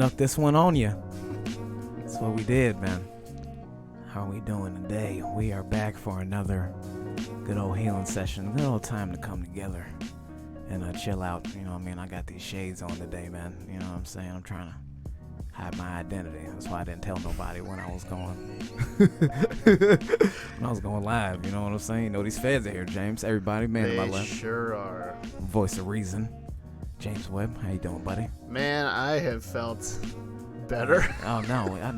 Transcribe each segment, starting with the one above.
snuck this one on you. That's what we did, man. How are we doing today? We are back for another good old healing session. Good old time to come together and chill out. You know what I mean? I got these shades on today, man. You know what I'm saying? I'm trying to hide my identity. That's why I didn't tell nobody when I was going when I was going live. You know what I'm saying? You know these feds are here, James. Everybody, man to my They left. sure are. Voice of reason. James Webb, how you doing, buddy? Man, I have felt better. Oh no, I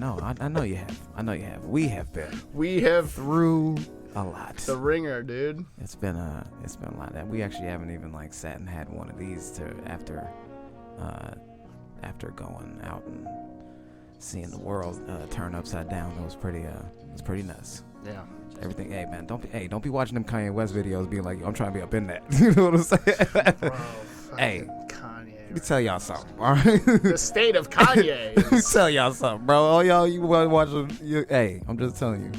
know you have. I know you have. We have been We have through a lot. the ringer, dude. It's been a lot. That we actually haven't even like sat and had one of these after going out and seeing the world turn upside down. It was pretty nuts. Yeah. Everything. Hey man, don't be watching them Kanye West videos being like, I'm trying to be up in that. You know what I'm saying? Bro, Hey, Kanye. let me tell y'all something, all right? The state of Kanye. Let me tell y'all something, bro. All y'all, you watching? Hey, I'm just telling you.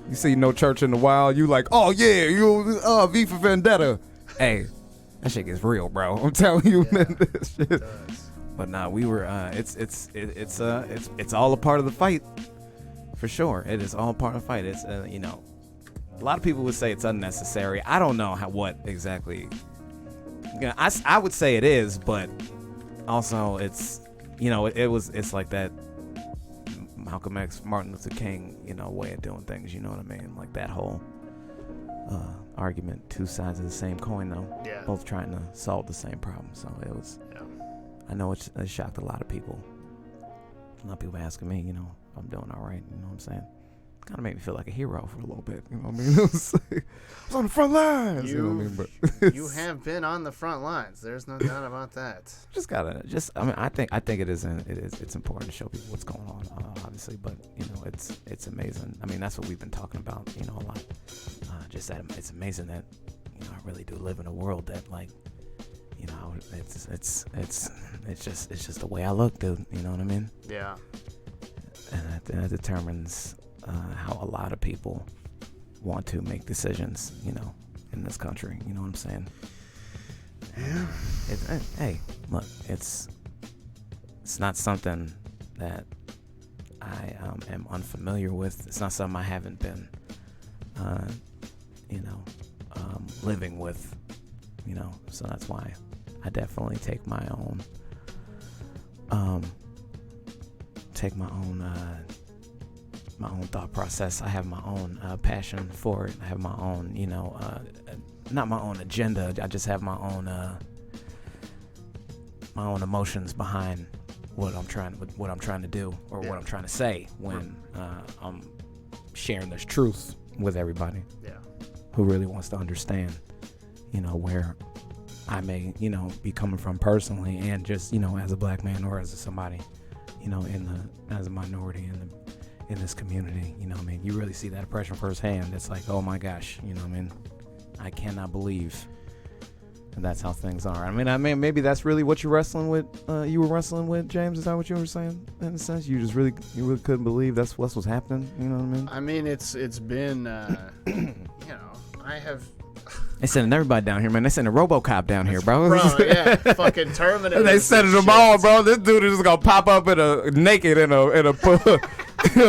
You see No Church in the Wild, you like, oh yeah, you V for Vendetta. Hey, that shit gets real, bro. I'm telling you, man. This shit. It does. But nah, we were. It's all a part of the fight, for sure. It is all part of the fight. It's you know, a lot of people would say it's unnecessary. I don't know what exactly. Yeah, I would say it is, but also it's, you know, it's like that Malcolm X, Martin Luther King, you know, way of doing things. You know what I mean? Like that whole argument, two sides of the same coin, though. Yeah. Both trying to solve the same problem. So it was. Yeah. I know it shocked a lot of people. A lot of people asking me, you know, if I'm doing all right. You know what I'm saying? Kind of made me feel like a hero for a little bit. You know what I mean? I was on the front lines. You know what I mean? But You have been on the front lines. There's no doubt about that. I mean, I think it's important to show people what's going on, obviously, but you know, it's amazing. I mean, that's what we've been talking about, you know, a lot. Just that it's amazing that, you know, I really do live in a world that, like, you know, it's just the way I look, dude. You know what I mean? Yeah. And that determines how a lot of people want to make decisions, you know, in this country. You know what I'm saying? Yeah. Hey, look, it's not something that I am unfamiliar with. It's not something I haven't been, you know, living with, you know. So that's why I definitely take my own thought process. I have my own passion for it. I have my own, you know, not my own agenda. I just have my own emotions behind what I'm trying to do, or what I'm trying to say when I'm sharing this truth with everybody. Yeah. Who really wants to understand, you know, where I may, you know, be coming from personally, and just, you know, as a black man, or as somebody, you know, as a minority in this community. You know what I mean? You really see that oppression firsthand. It's like, oh my gosh, you know what I mean? I cannot believe that's how things are. I mean, maybe that's really what you're wrestling with. You were wrestling with, James. Is that what you were saying? In a sense, you really couldn't believe that's what's happening. You know what I mean? I mean, it's been, you know, I have. They sending everybody down here, man. They sending RoboCop down here, bro. Bro, yeah, fucking Terminator. They sending them all, bro. This dude is just gonna pop up naked in a pool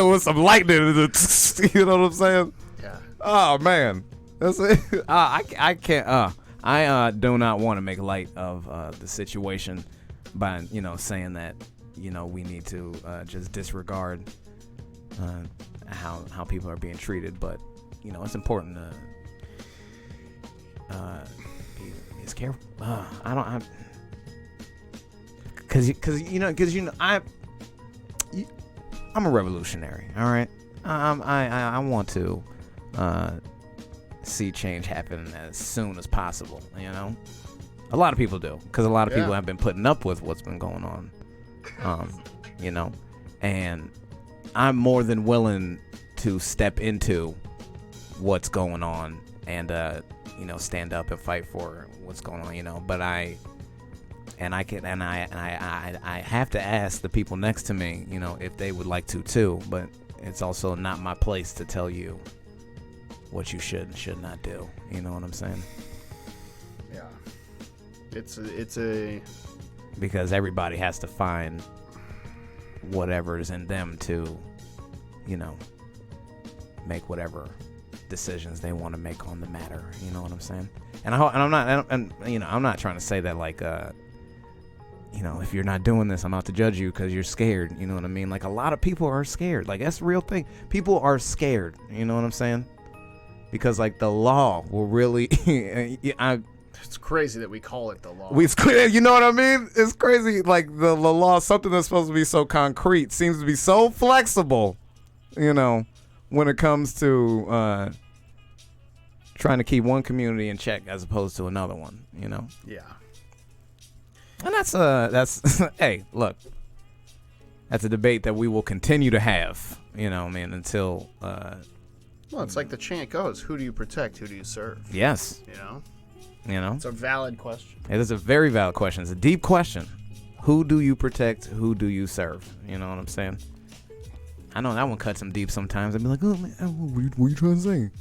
with some lightning. You know what I'm saying? Yeah. Oh man, that's it. I can't. I do not want to make light of the situation by, you know, saying that, you know, we need to just disregard how people are being treated. But, you know, it's important to be as careful. I'm a revolutionary. All right, I want to see change happen as soon as possible. You know, a lot of people do, because a lot of people have been putting up with what's been going on. You know, and I'm more than willing to step into what's going on and you know, stand up and fight for what's going on. You know, but I have to ask the people next to me, you know, if they would like to too. But it's also not my place to tell you what you should and should not do. You know what I'm saying? Yeah. It's a because everybody has to find whatever is in them to, make whatever decisions they want to make on the matter. You know what I'm saying? And I'm not trying to say that like, if you're not doing this, I'm out to judge you because you're scared. You know what I mean? Like a lot of people are scared. Like that's the real thing. People are scared. You know what I'm saying? Because like the law will really, it's crazy that we call it the law. You know what I mean? It's crazy. Like the law, something that's supposed to be so concrete, seems to be so flexible. When it comes to trying to keep one community in check as opposed to another one. Yeah. And that's hey, look, that's a debate that we will continue to have. Until. Well, it's like the chant goes: who do you protect? Who do you serve? Yes. It's a valid question. It is a very valid question. It's a deep question. Who do you protect? Who do you serve? You know what I'm saying? I know that one cuts them deep sometimes. I'd be like, oh man, what are you trying to say? You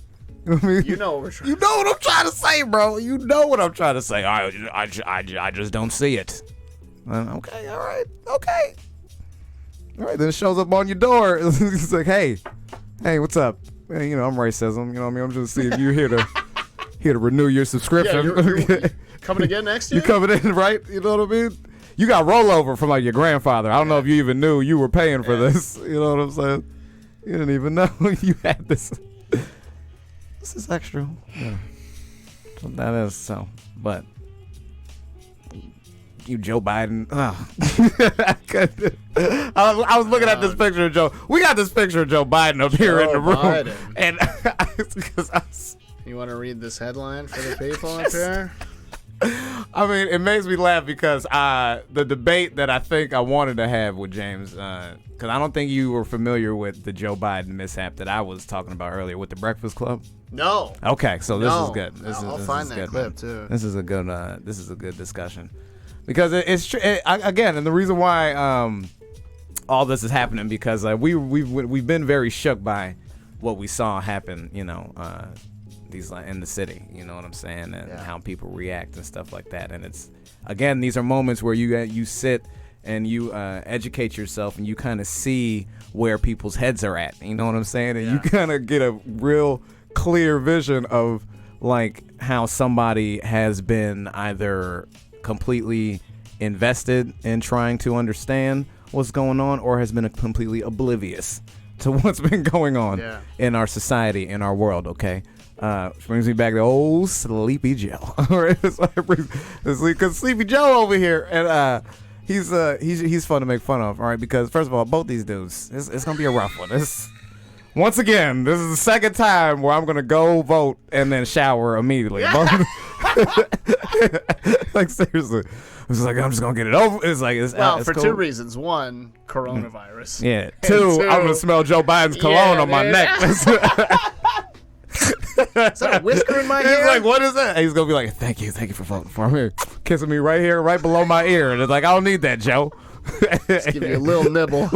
know what I mean? You know what we're trying. You know what I'm trying to say, bro. You know what I'm trying to say. I just don't see it. Okay, all right, okay. All right, then it shows up on your door. It's like, hey, what's up? Hey, I'm racism. You know what I mean? I'm just seeing if you're here to renew your subscription. Yeah, you're coming again next year? You coming in, right? You know what I mean? You got rollover from like your grandfather. I don't know if you even knew you were paying for this. You know what I'm saying? You didn't even know you had this. This is extra. Yeah. So that is so. But you, Joe Biden. I was looking at this picture of Joe. We got this picture of Joe Biden up here in the room. Biden. And you want to read this headline for the people up here? I mean, it makes me laugh because the debate that I think I wanted to have with James, because I don't think you were familiar with the Joe Biden mishap that I was talking about earlier with the Breakfast Club. No. Okay, so this is good. I'll find that clip too. This is a good discussion because it's true. Again, and the reason why all this is happening because we've been very shook by what we saw happen. These in the city, you know what I'm saying, and how people react and stuff like that. And it's again, these are moments where you sit and you educate yourself and you kind of see where people's heads are at. You know what I'm saying, and you kind of get a real clear vision of like how somebody has been either completely invested in trying to understand what's going on or has been completely oblivious to what's been going on in our society, in our world. Okay. Brings me back to old Sleepy Joe. Because Sleepy Joe over here, and he's fun to make fun of. All right, because first of all, both these dudes, it's gonna be a rough one. Once again, this is the second time where I'm gonna go vote and then shower immediately. Like seriously, it's like I'm just gonna get it over. It's for cool. two reasons. One, coronavirus. Yeah. Two, I'm gonna smell Joe Biden's cologne on my neck. Is that a whisker in my ear? He's like, what is that? And he's gonna be like, thank you for voting for me. Kissing me right here, right below my ear. And it's like, I don't need that, Joe. Just give you a little nibble.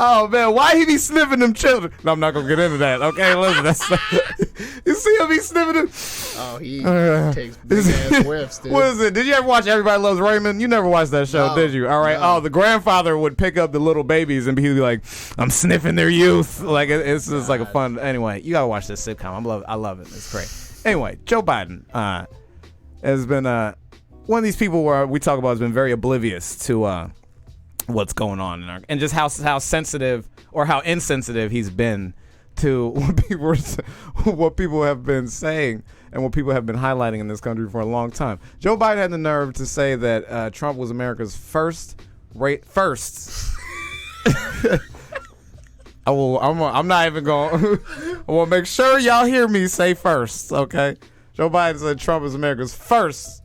Oh man, why he be sniffing them children? No, I'm not gonna get into that. Okay, listen, you see him be sniffing them? Oh, he takes big ass whiffs, dude. What is it? Did you ever watch Everybody Loves Raymond? You never watched that show, did you? All right. No. Oh, the grandfather would pick up the little babies and he'd be like, "I'm sniffing their youth." Like it's just like a fun. Anyway, you gotta watch this sitcom. I love it. It's great. Anyway, Joe Biden has been one of these people where we talk about has been very oblivious to what's going on and just how sensitive or how insensitive he's been to what people have been saying and what people have been highlighting in this country for a long time. Joe Biden had the nerve to say that Trump was America's first. I'm not even going. I want to make sure y'all hear me say first, okay? Joe Biden said Trump is America's first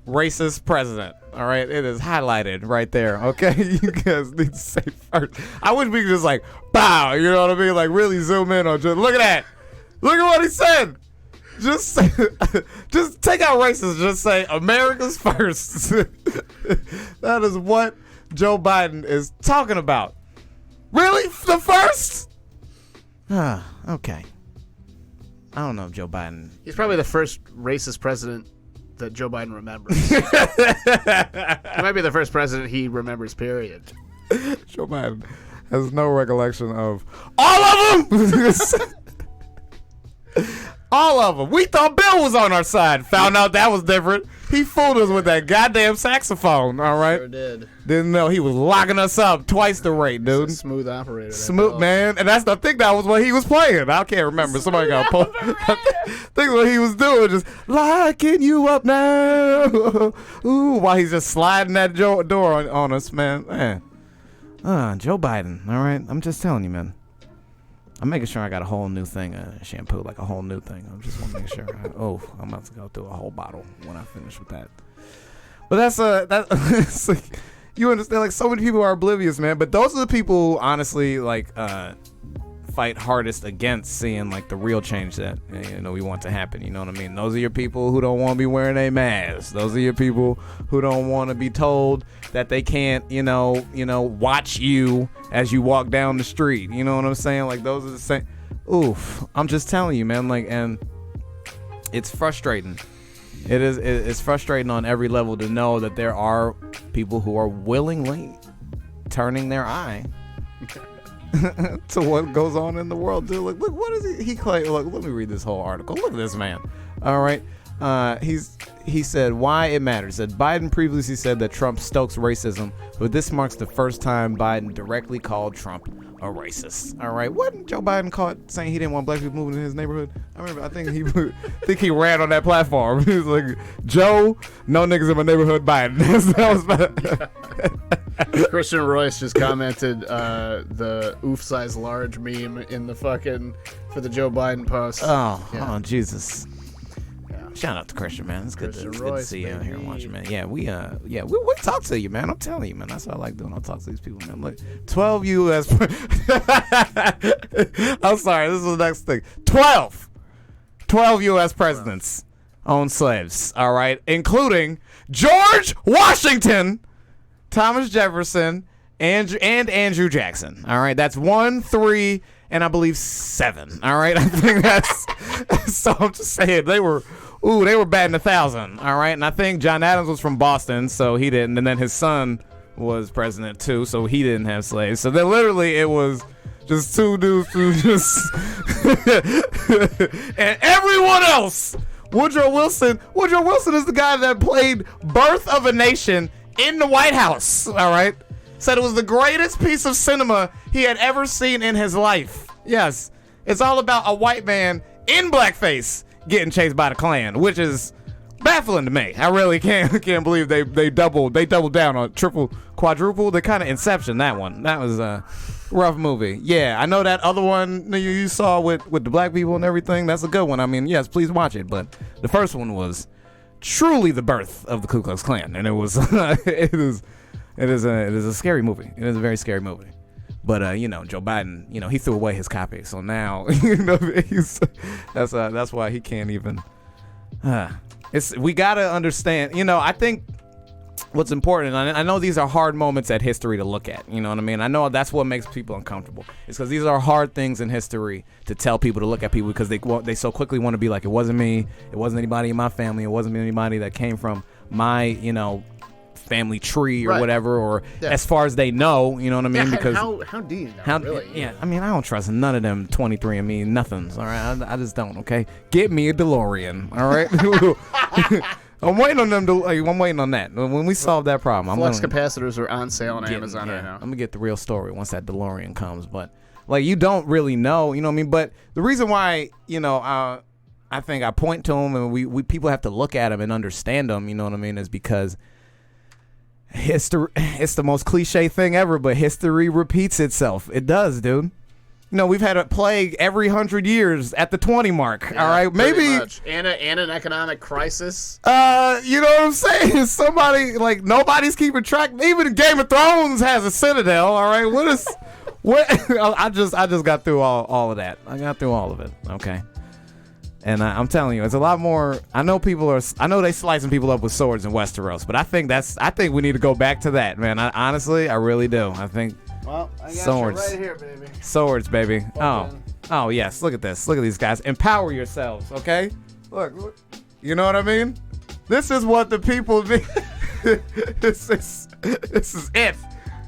racist president. All right, it is highlighted right there. Okay, you guys need to say first. I wish we could just like bow. You know what I mean? Like really zoom in on. Just look at that. Look at what he said. Just say, just take out racist. Just say America's first. That is what Joe Biden is talking about. Really, the first? Okay. I don't know if Joe Biden. He's probably the first racist president that Joe Biden remembers. He might be the first president he remembers, period. Joe Biden has no recollection of all of them. All of them. We thought Bill was on our side. Found out that was different. He fooled us with that goddamn saxophone. All right. Sure did. Didn't know he was locking us up twice the rate, dude. Smooth operator. Smooth, man. And I think that was what he was playing. I can't remember. Somebody got pulled. I think what he was doing just locking you up now. Ooh, while he's just sliding that door on us, man. Joe Biden. All right. I'm just telling you, man. I'm making sure I got a whole new thing of shampoo, like a whole new thing. I just want to make sure. I'm about to go through a whole bottle when I finish with that. But that's like, you understand, like so many people are oblivious, man. But those are the people who honestly like fight hardest against seeing like the real change that we want to happen. You know what I mean? Those are your people who don't want to be wearing a mask. Those are your people who don't want to be told that they can't, watch you as you walk down the street. You know what I'm saying? Like those are the same. Oof. I'm just telling you, man. Like, and it's frustrating. It's frustrating on every level to know that there are people who are willingly turning their eye to what goes on in the world, dude. Look, what is he claim? Look, let me read this whole article. Look at this man. All right. He said why it matters. That Biden previously said that Trump stokes racism, but this marks the first time Biden directly called Trump a racist. All right. Wasn't Joe Biden caught saying he didn't want black people moving in his neighborhood? I think he ran on that platform. He was like, Joe, no niggas in my neighborhood. Biden. That was Christian Royce just commented the oof size large meme in the fucking for the Joe Biden post. Oh Jesus. Shout out to Christian, man. It's good to see you out here and watch, man. Yeah, we talk to you, man. I'm telling you, man. That's what I like doing. I'll talk to these people, man. Look, 12 U.S. I'm sorry. This is the next thing. 12 U.S. presidents owned slaves. All right, including George Washington, Thomas Jefferson, and Andrew Jackson. All right, that's 1, 3, and I believe 7. All right, I think that's. So I'm just saying they were batting 1,000. All right, and I think John Adams was from Boston, so he didn't. And then his son was president too, so he didn't have slaves. So then literally it was just two dudes who just and everyone else. Woodrow Wilson is the guy that played Birth of a Nation in the White House. All right, said it was the greatest piece of cinema he had ever seen in his life. Yes, it's all about a white man in blackface getting chased by the Klan, which is baffling to me. I really can't believe they doubled down on triple, quadruple. They kind of Inception that one. That was a rough movie. Yeah, I know that other one you saw with the black people and everything. That's a good one. I mean, yes, please watch it. But the first one was truly the birth of the Ku Klux Klan, and it was it is a scary movie. It is a very scary movie. But Joe Biden, he threw away his copy, so now that's why he can't even. We gotta understand. I think what's important. And I know these are hard moments at history to look at. You know what I mean? I know that's what makes people uncomfortable. It's because these are hard things in history to tell people to look at people because they so quickly want to be like, it wasn't me, it wasn't anybody in my family, it wasn't anybody that came from my family tree or whatever, or as far as they know, you know what I mean? Because how do you know? Really? Yeah, I mean, I don't trust none of them 23andMe nothings. All right, I just don't. Okay, get me a DeLorean. All right, I'm waiting on them. I'm waiting on that. When we solve that problem, flux capacitors are on sale on Amazon right now. I'm gonna get the real story once that DeLorean comes. But like, you don't really know, you know what I mean? But the reason why, I think I point to them and we people have to look at them and understand them. You know what I mean? Is because history, it's the most cliche thing ever, but history repeats itself. It does, dude. We've had a plague every 100 years at the 20 mark. Yeah, all right, maybe much. And an economic crisis. You know what I'm saying? Somebody nobody's keeping track. Even Game of Thrones has a citadel. All right, what? I just got through all of that. I got through all of it. Okay. And I'm telling you, it's a lot more. I know they slicing people up with swords in Westeros, but I think we need to go back to that, man. Honestly, I really do. I think. Well, I got swords. you right here, baby. Swords, baby. Oh yes. Look at this. Look at these guys. Empower yourselves, okay? Look. You know what I mean? This is what the people need. This is it.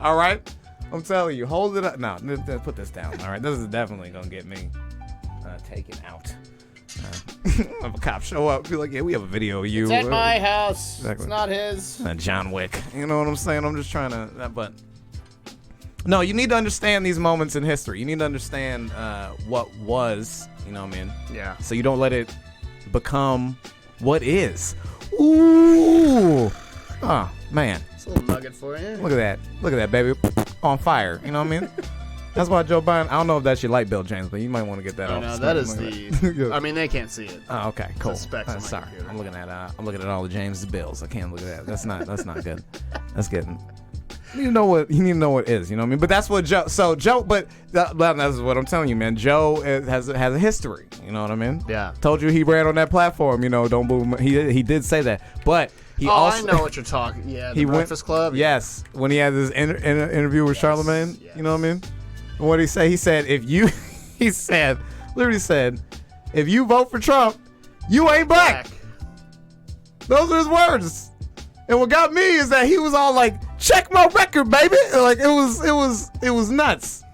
All right? I'm telling you, hold it up. No, put this down. All right? This is definitely going to get me taken out. If a cop show up, be like, yeah, we have a video of you. It's at my house. Exactly. It's not his. John Wick. You know what I'm saying? I'm just trying to, but no, you need to understand these moments in history. You need to understand what was, you know what I mean? Yeah. So you don't let it become what is. Ooh. Oh, man. It's a little nugget for you. Look at that. Look at that, baby. On fire. You know what I mean? That's why Joe Biden, I don't know if that's your light bill, James, but you might want to get that off. No, that is the. I mean, they can't see it. Oh, okay, cool. Specs on my sorry, computer. I'm looking at all the James bills. I can't look at that. That's not good. That's getting. You need to know what it is. You know what I mean? But that's what Joe. So Joe, but that's what I'm telling you, man. Joe has a history. You know what I mean? Yeah. Told you he ran on that platform. You know, don't boo. He did say that, but. He also, I know what you're talking. Yeah, the Breakfast Club. Yes, when he had this interview with Charlemagne. Yes. You know what I mean? And what did he say? He said, if you vote for Trump, you ain't black. Those are his words. And what got me is that he was all like, check my record, baby. Like it was nuts.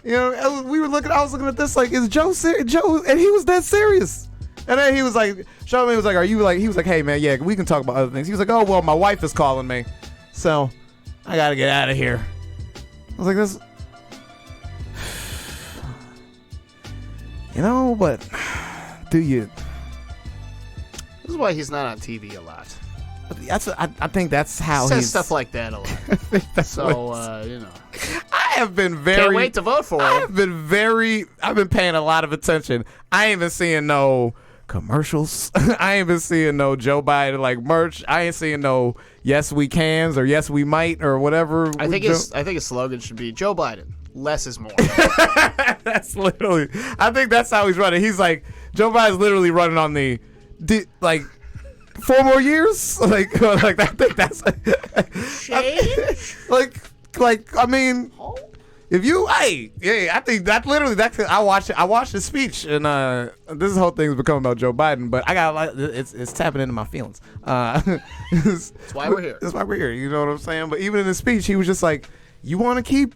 You know, I was looking at this like, is Joe serious? Joe, and he was that serious. And then he was like, Charlamagne was like, are you like, he was like, hey man, yeah, we can talk about other things. He was like, oh, well, my wife is calling me. So I got to get out of here. I was like, this, you know, but do you? This is why he's not on TV a lot. I think that's how he says stuff like that a lot. So, you know. I have been Can't wait to vote for him. I've been paying a lot of attention. I ain't been seeing no commercials. I ain't been seeing no Joe Biden like merch. I ain't seeing no yes we cans or yes we might or whatever. I think his slogan should be Joe Biden. Less is more. That's literally. I think that's how he's running. He's like Joe Biden's literally running on the like 4 more years. Like I think that's change. Like I mean. If you, I think that literally, I watched his speech, and this whole thing's becoming about Joe Biden, but I got it's tapping into my feelings. That's why we're here. That's why we're here. You know what I'm saying? But even in his speech, he was just like, "You want to keep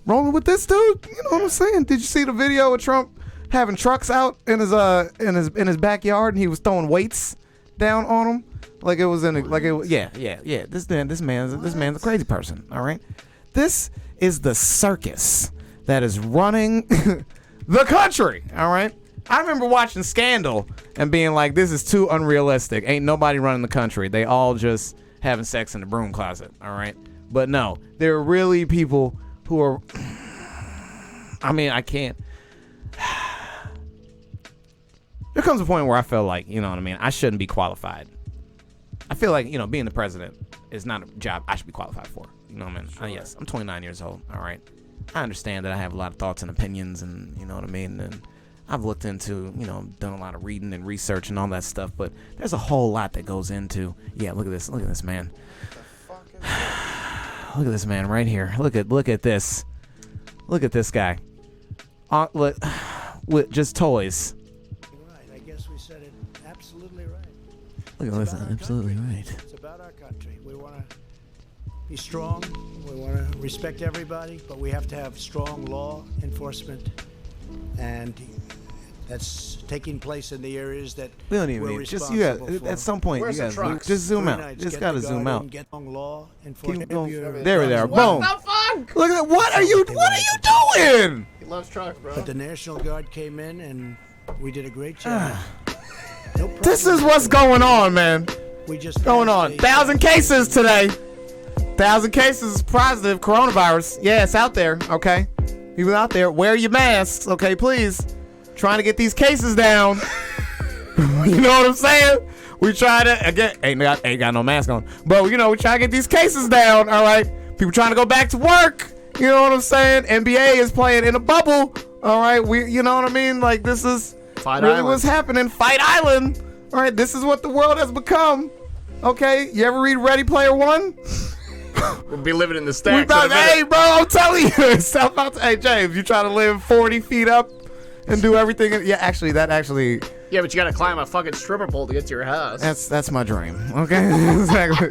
rolling with this dude?" You know what I'm saying? Did you see the video of Trump having trucks out in his backyard, and he was throwing weights down on them, like it was yeah. This man's a crazy person. All right, this is the circus that is running the country, all right? I remember watching Scandal and being like, this is too unrealistic. Ain't nobody running the country. They all just having sex in the broom closet, all right? But no, there are really people who are, I mean, I can't. There comes a point where I feel like, you know what I mean, I shouldn't be qualified. I feel like, you know, being the president is not a job I should be qualified for. You know what I mean? Sure. Yes, I'm 29 years old. All right. I understand that I have a lot of thoughts and opinions, and you know what I mean. And I've looked into, you know, done a lot of reading and research and all that stuff. But there's a whole lot that goes into. Yeah, look at this. Look at this man. Look at this man right here. Look at this. Look at this guy. Look, with just toys. Right. I guess we said it absolutely right. Look at this. Absolutely right. It's about our country. We want to be strong. We want to respect everybody, but we have to have strong law enforcement, and that's taking place in the areas that we don't even need. Just you got at some point. Where's you the guys trucks? just zoom out. Just gotta zoom out. Get law Keep enforcement. going. There we are. Boom. What the fuck? Look at what are you doing? He loves trucks, bro. But the National Guard came in, and we did a great job. No problem. This is what's going on, man. We just Going on. 1,000 cases today. 1,000 cases positive coronavirus. Yeah, it's out there. Okay, people out there, wear your masks. Okay, please. Trying to get these cases down. You know what I'm saying? We try to again. Ain't got no mask on, but you know we try to get these cases down. All right, people trying to go back to work. You know what I'm saying? NBA is playing in a bubble. All right, you know what I mean? Like this is Fight really Island. what's happening. Fight Island. All right, this is what the world has become. Okay, you ever read Ready Player One? We'll be living in the stacks. Hey, bro, I'm telling you. Hey, James, you try to live 40 feet up and do everything. Yeah, actually, Yeah, but you gotta climb a fucking stripper pole to get to your house. That's my dream. Okay, exactly.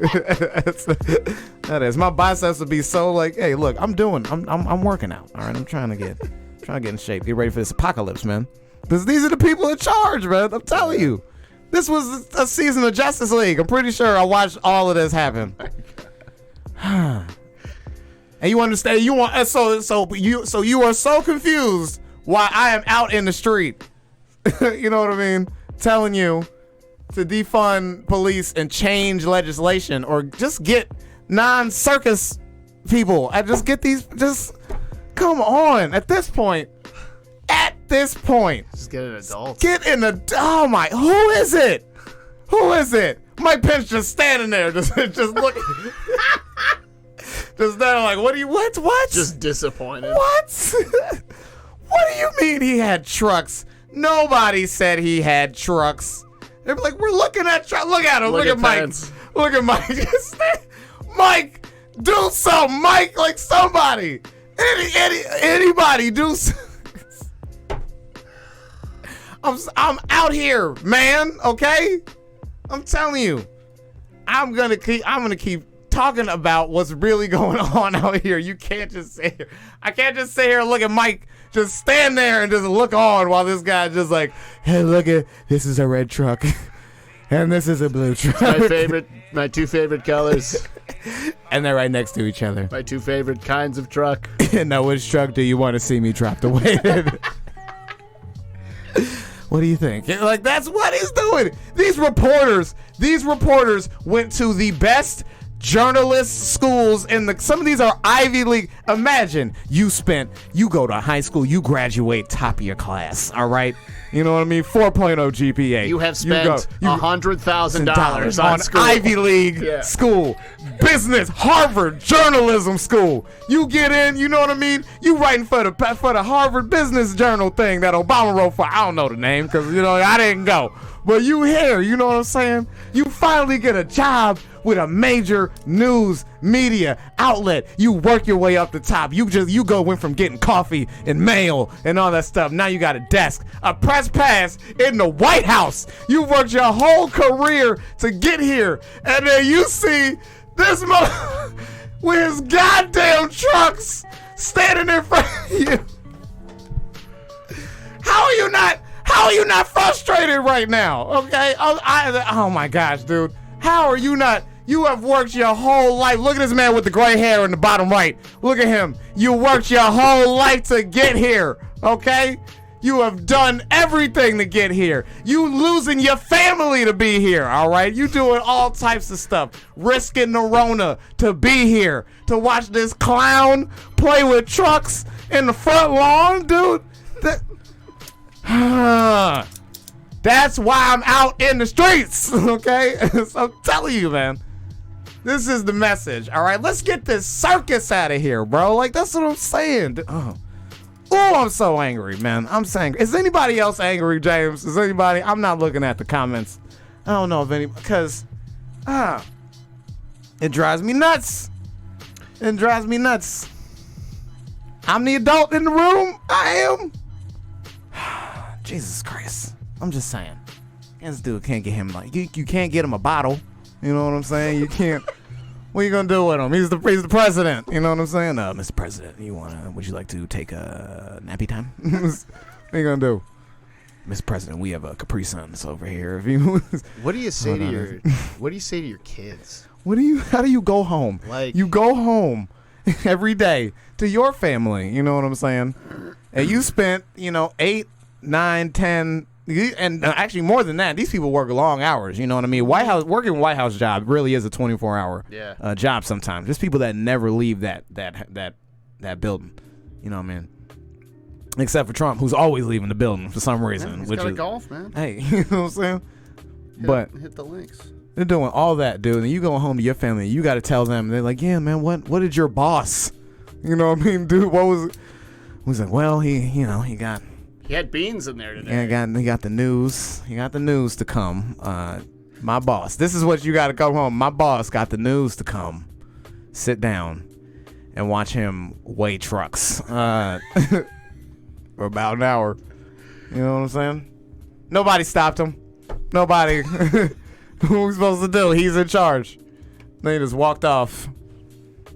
That is. My biceps would be so like, hey, look, I'm working out. All right, I'm trying to get in shape. Get ready for this apocalypse, man. Because these are the people in charge, man. I'm telling you, this was a season of Justice League. I'm pretty sure I watched all of this happen. And you understand? You want so you are so confused why I am out in the street. You know what I mean? Telling you to defund police and change legislation, or just get non-circus people. I just get these. Just come on. At this point, just get an adult. Oh my! Who is it? Mike Pence just standing there, just looking. Just there, like, what? Just disappointed. What? What do you mean he had trucks? Nobody said he had trucks. They're like, we're looking at trucks. Look at him. Look at Mike. Pence. Look at Mike. Mike, do something. Mike, like somebody. Anybody do something. I'm out here, man. Okay? I'm telling you. I'm gonna keep talking about what's really going on out here. You can't just sit here. I can't just sit here and look at Mike. Just stand there and just look on while this guy just like, hey, look at this is a red truck and this is a blue truck. My two favorite colors. And they're right next to each other. My two favorite kinds of truck. Now, which truck do you want to see me drop the weight in? What do you think? Like, that's what he's doing. These reporters went to the best journalist schools some of these are Ivy League. Imagine you go to high school, you graduate top of your class, all right? You know what I mean? 4.0 GPA. You have spent $100,000 on school. Ivy League school, business, Harvard, journalism school. You get in, you know what I mean? You writing for the Harvard Business Journal thing that Obama wrote for. I don't know the name because, you know, I didn't go. But you here, you know what I'm saying? You finally get a job with a major news media outlet. You work your way up the top. Went from getting coffee and mail and all that stuff. Now you got a desk, a press pass in the White House. You worked your whole career to get here. And then you see this with his goddamn trucks standing in front of you. How are you not frustrated right now? Okay? Oh my gosh, dude. How are you not? You have worked your whole life. Look at this man with the gray hair in the bottom right. Look at him. You worked your whole life to get here. Okay? You have done everything to get here. You losing your family to be here. All right? You doing all types of stuff. Risking the Rona to be here. To watch this clown play with trucks in the front lawn, dude. That's why I'm out in the streets, okay? So I'm telling you, man. This is the message, all right? Let's get this circus out of here, bro. Like, that's what I'm saying. Oh, I'm so angry, man. I'm saying, is anybody else angry, James? Is anybody? I'm not looking at the comments. I don't know if any, because, it drives me nuts. It drives me nuts. I'm the adult in the room. I am. Jesus Christ. I'm just saying. This dude can't get him, like, you can't get him a bottle. You know what I'm saying? You can't. What are you gonna do with him? He's the president. You know what I'm saying? Mr. President, would you like to take a nappy time? What are you gonna do? Mr. President, we have a Capri Suns over here. What do you say to your kids? How do you go home? Like, you go home every day to your family. You know what I'm saying? And you spent, 8, 9, 10, and actually more than that. These people work long hours. You know what I mean? Working a White House job really is a 24-hour job sometimes. There's people that never leave that building. You know what I mean? Except for Trump, who's always leaving the building for some reason. He's got a golf, man. Hey, you know what I'm saying? Hit the links. They're doing all that, dude. And you go home to your family, you got to tell them. They're like, yeah, man, what did your boss? You know what I mean, dude? What was it? He was like, well, he got. He had beans in there today. Yeah, he got the news. He got the news to come. My boss. This is what you got to come home. My boss got the news to come. Sit down and watch him weigh trucks for about an hour. You know what I'm saying? Nobody stopped him. Nobody. What are we supposed to do? He's in charge. They just walked off.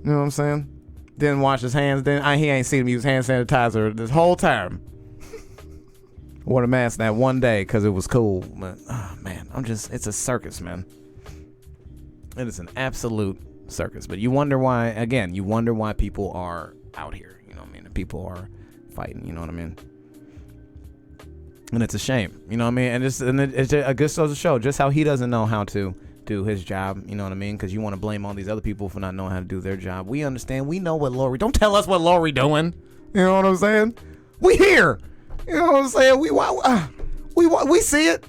You know what I'm saying? Didn't wash his hands. He ain't seen him use hand sanitizer this whole time. Wore a mask that one day because it was cool. But, oh, man, it's a circus, man. It is an absolute circus. But you wonder why people are out here. You know what I mean? And people are fighting. You know what I mean? And it's a shame. You know what I mean? And it's a good source to show just how he doesn't know how to do his job. You know what I mean? Because you want to blame all these other people for not knowing how to do their job. We understand. We know what Lori. Don't tell us what Lori doing. You know what I'm saying? We here. You know what I'm saying? We see it.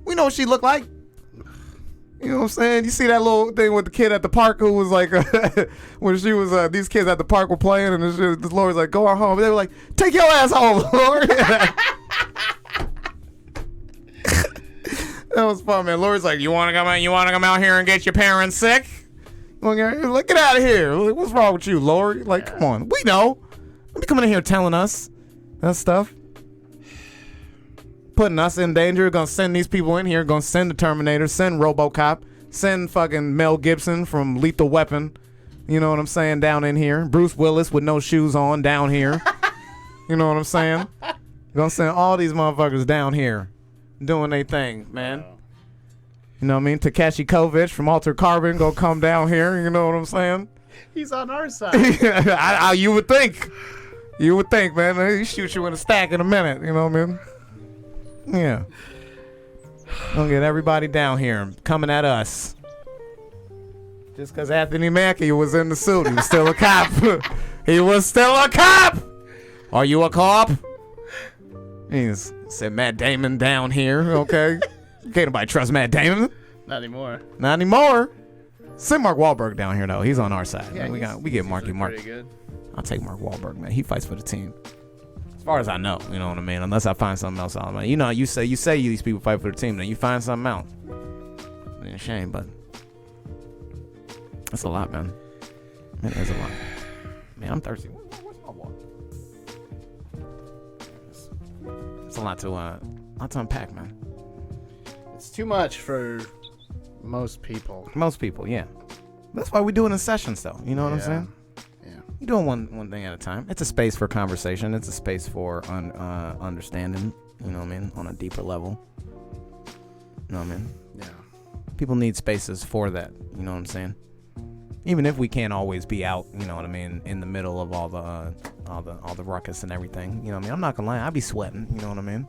We know what she look like. You know what I'm saying? You see that little thing with the kid at the park who was like, when she was, these kids at the park were playing, and this Lori's like, go on home. They were like, take your ass home, Lori. That was fun, man. Lori's like, you want to come out here and get your parents sick? Like, get out of here. Like, what's wrong with you, Lori? Like, come on. We know. Don't be coming in here telling us that stuff. Putting us in danger. Gonna send these people in here. Gonna send the Terminator. Send RoboCop. Send fucking Mel Gibson from Lethal Weapon. You know what I'm saying? Down in here. Bruce Willis with no shoes on down here. You know what I'm saying? Gonna send all these motherfuckers down here. Doing their thing, man. You know what I mean? Takeshi Kovacs from Altered Carbon gonna come down here. You know what I'm saying? He's on our side. You would think. You would think, man. He shoot you in a stack in a minute. You know what I mean? Yeah. Gonna get everybody down here coming at us. Just because Anthony Mackie was in the suit, he was still a cop. He was still a cop. Are you a cop? He's said Matt Damon down here, okay? Can't nobody trust Matt Damon. Not anymore. Not anymore. Send Mark Wahlberg down here though. He's on our side. Yeah, we get Marky Mark. Pretty good. I'll take Mark Wahlberg, man. He fights for the team. As far as I know, you know what I mean. Unless I find something else out. You know, you say these people fight for the team, then you find something out. It's a shame, but that's a lot, man. It is a lot. Man, I'm thirsty. Where's my water? It's a lot to unpack, man. It's too much for most people. Most people, yeah. That's why we do it in sessions, though. You know what I'm saying? Yeah. You're doing one thing at a time. It's a space for conversation. It's a space for understanding, you know what I mean, on a deeper level. You know what I mean? Yeah. People need spaces for that, you know what I'm saying? Even if we can't always be out, you know what I mean, in the middle of all the ruckus and everything. You know what I mean? I'm not gonna lie, I be sweating, you know what I mean?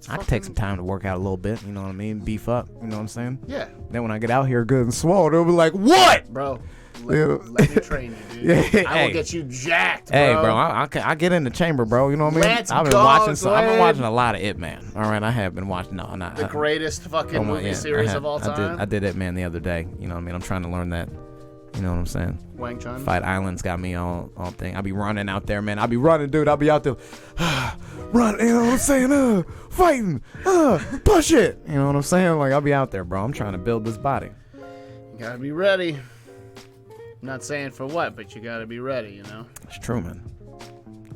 I can take some time to work out a little bit, you know what I mean? Beef up, you know what I'm saying? Yeah. Then when I get out here good and swole, they'll be like, what? Bro, let me train you, dude. Yeah, I will get you jacked, bro. Hey, bro, I get in the chamber, bro. You know what I mean? Let's I've been go, watching Glenn. I've been watching a lot of It Man. All right, I have been watching the greatest fucking movie series of all time. I did It Man the other day. You know what I mean? I'm trying to learn that. You know what I'm saying? Wang Chun. Fight Island's got me all thing. I be running out there, man. I be running, dude. I be out there, run. You know what I'm saying? Fighting, push it. You know what I'm saying? Like I'll be out there, bro. I'm trying to build this body. You gotta be ready. I'm not saying for what, but you gotta be ready. You know. It's true, man.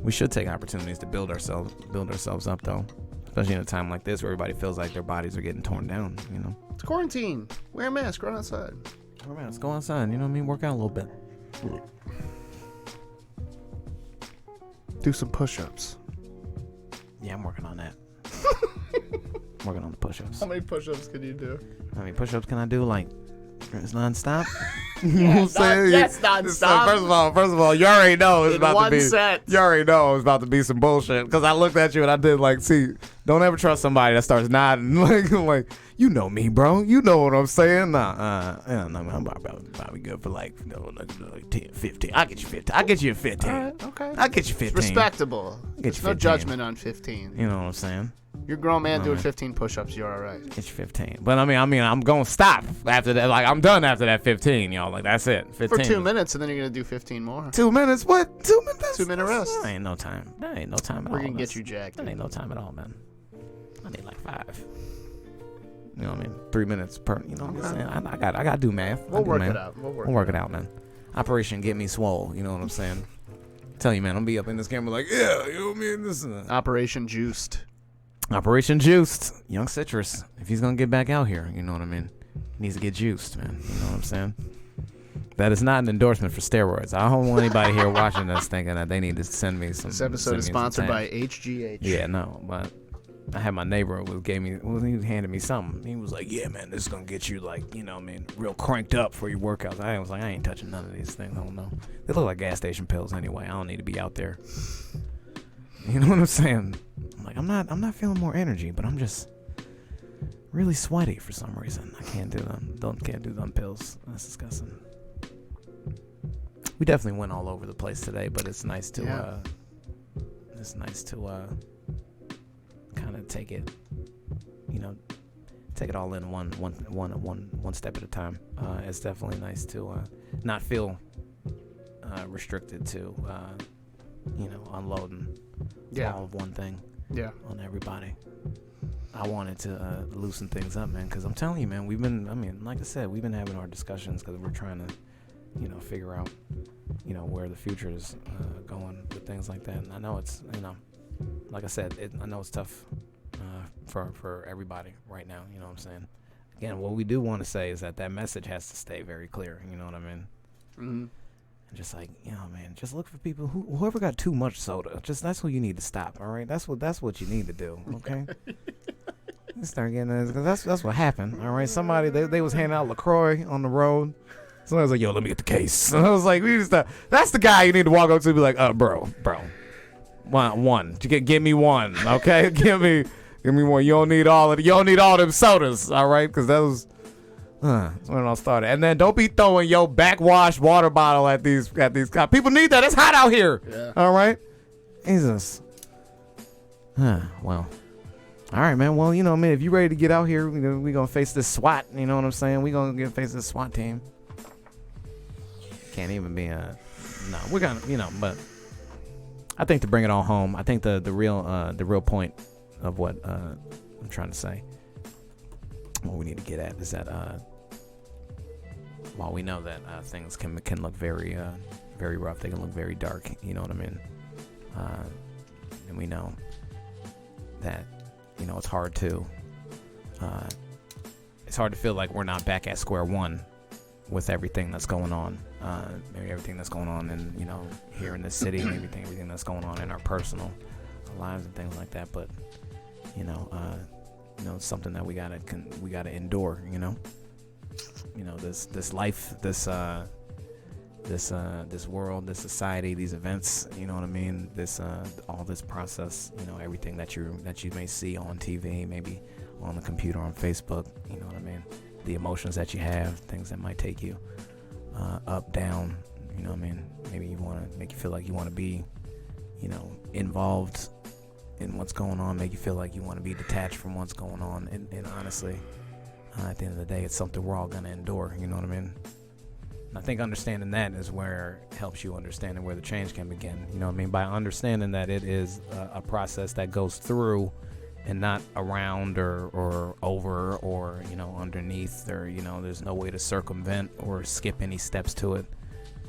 We should take opportunities to build ourselves up, though. Especially in a time like this where everybody feels like their bodies are getting torn down. You know. It's quarantine. Wear a mask. Run outside. All right, let's go outside. You know what I mean? Work out a little bit. Do some push-ups. Yeah, I'm working on that. Working on the push-ups. How many push-ups can you do? How many push-ups can I do? Like, it's nonstop? You know what I'm saying? Yes, nonstop. First of all, you already know it's In about one to be. set. You already know it's about to be some bullshit. Because I looked at you and I did like, see, don't ever trust somebody that starts nodding. like, you know me, bro. You know what I'm saying? I'm probably good for like 10, 15. I'll get you 15. I'll get you a 15. All right, okay. I'll get you 15. It's respectable. There's no 15. judgment on 15. You know what I'm saying? You're a grown man doing 15 push-ups. You're all right. Get you 15. But I mean, I'm going to stop after that. Like, I'm done after that 15, y'all. Like, that's it. 15. For 2 minutes, and then you're going to do 15 more. 2 minutes? What? 2 minutes? 2 minute rest. That ain't no time. That ain't no time at all. We're going to get you jacked. That ain't no time at all, man. I need like 5. You know what I mean? 3 minutes per. You know what I'm saying? I got to do math. We'll work it out. We'll work it out, man. Operation Get Me Swole. You know what I'm saying? Tell you, man, I'm be up in this camera like, yeah, you know what I mean? This is Operation Juiced. Operation Juiced. Young Citrus. If he's going to get back out here, you know what I mean? He needs to get juiced, man. You know what I'm saying? That is not an endorsement for steroids. I don't want anybody here watching this thinking that they need to send me some. This episode is sponsored by HGH. Yeah, no, but I had my neighbor he handed me something. He was like, yeah, man, this is going to get you, like, you know what I mean, real cranked up for your workouts. I was like, I ain't touching none of these things. I don't know. They look like gas station pills anyway. I don't need to be out there. You know what I'm saying? I'm like, I'm not feeling more energy, but I'm just really sweaty for some reason. I can't do them. Can't do them pills. That's disgusting. We definitely went all over the place today, but it's nice to kind of take it, take it all in one step at a time. It's definitely nice to not feel restricted to unloading all of one thing on everybody. I wanted to loosen things up, man, because I'm telling you, man, like I said, we've been having our discussions because we're trying to figure out where the future is going with things like that. And I know it's like I said, I know it's tough for everybody right now. You know what I'm saying? Again, what we do want to say is that message has to stay very clear. You know what I mean? Mm-hmm. And just like, man, just look for people whoever got too much soda. Just that's who you need to stop. All right, that's what you need to do. Okay. You start getting this, that's what happened. All right, somebody they was handing out LaCroix on the road. Somebody was like, yo, let me get the case. And I was like, that's the guy you need to walk up to and be like, bro, one. Give me one, okay? give me one. You don't need all them sodas, all right? Because that was that's when it all started. And then don't be throwing your backwash water bottle at these cops. People need that. It's hot out here. Yeah. All right? Jesus. Well. All right, man. Well, if you ready to get out here, we're going to face this SWAT. You know what I'm saying? We're going to face this SWAT team. Can't even be we're going to, but I think to bring it all home, I think the real point of what I'm trying to say, what we need to get at is that while we know that things can look very very rough, they can look very dark, you know what I mean, and we know that it's hard to feel like we're not back at square one with everything that's going on, maybe everything that's going on in here in the city, maybe everything that's going on in our personal lives and things like that. But it's something that we gotta endure. This life, this world, this society, these events. You know what I mean? All this process. Everything that you may see on TV, maybe on the computer, on Facebook. You know what I mean? The emotions that you have, things that might take you up, down, you know what I mean? Maybe you want to make you feel like you want to be, involved in what's going on, make you feel like you want to be detached from what's going on. And honestly, at the end of the day, it's something we're all going to endure, you know what I mean? And I think understanding that is where it helps you understanding where the change can begin, you know what I mean? By understanding that it is a process that goes through and not around or over or underneath, or there's no way to circumvent or skip any steps to it.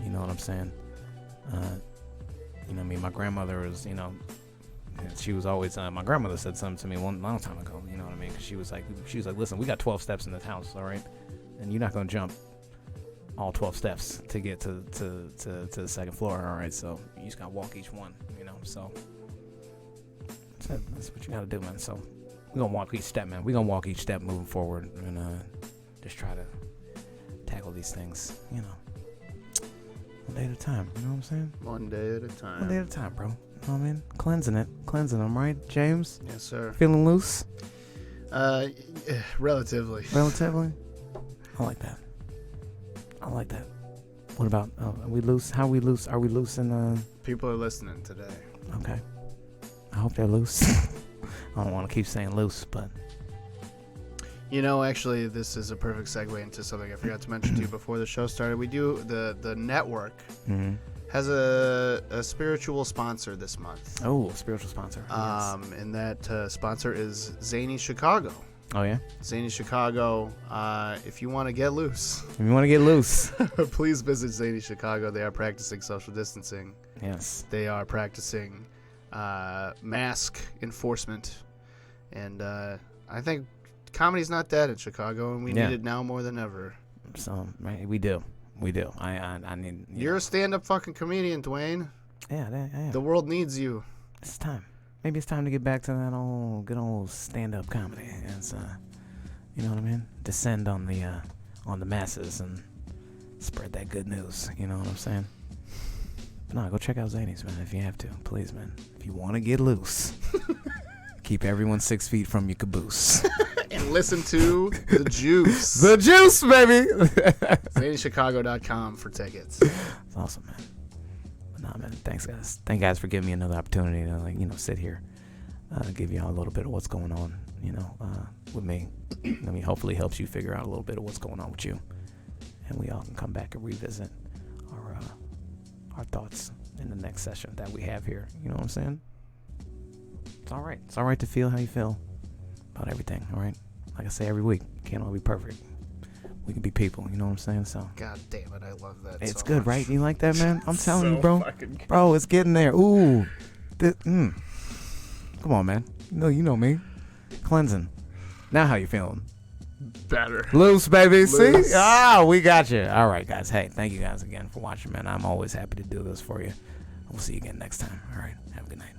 You know what I'm saying? My grandmother is she was always my grandmother said something to me one long time ago. You know what I mean? Because she was like, listen, we got 12 steps in this house, all right, and you're not gonna jump all 12 steps to get to the second floor, all right? So you just gotta walk each one, so. That's what you gotta do, man. So we're gonna walk each step, man. We're gonna walk each step moving forward and just try to tackle these things, one day at a time. You know what I'm saying? One day at a time. One day at a time, bro. You know what I mean? Cleansing them, right, James? Yes, sir. Feeling loose? Relatively. Relatively? I like that. What about, are we loose? How are we loose? Are we loose in, People are listening today. Okay. I hope they're loose. I don't want to keep saying loose, but... Actually, this is a perfect segue into something I forgot to mention to you before the show started. We do, the network has a spiritual sponsor this month. Oh, spiritual sponsor. Yes. And that sponsor is Zany Chicago. Oh, yeah? Zany Chicago, if you want to get loose. If you want to get loose. Please visit Zany Chicago. They are practicing social distancing. Yes. They are practicing... mask enforcement, And I think comedy's not dead in Chicago, and we need it now more than ever. So right, we do. I need. You're a stand-up fucking comedian, Dwayne. Yeah, I am. The world needs you. It's time. Maybe it's time to get back to that good old stand-up comedy. It's you know what I mean? Descend on the masses and spread that good news. You know what I'm saying? But no, go check out Zanies, man, if you have to. Please, man. If you want to get loose, keep everyone 6 feet from your caboose. And listen to The Juice. The Juice, baby! ZanyChicago.com for tickets. It's awesome, man. But nah, man, thanks, guys. Thank you guys for giving me another opportunity to, sit here, give y'all a little bit of what's going on, with me. I mean, hopefully helps you figure out a little bit of what's going on with you. And we all can come back and revisit our thoughts in the next session that we have here. You know what I'm saying? It's all right. It's all right to feel how you feel about everything, all right? Like I say every week, can't all be perfect. We can be people, you know what I'm saying? So God damn it, I love that. it's so good, much. right? You like that, man? I'm telling So you, bro. fucking good. Bro, it's getting there. Ooh. Come on, man. You know me. Cleansing. Now how you feeling? Better. Loose, baby. Loose. See? We got you. All right, guys. Hey, thank you guys again for watching, man. I'm always happy to do this for you. We'll see you again next time. All right. Have a good night.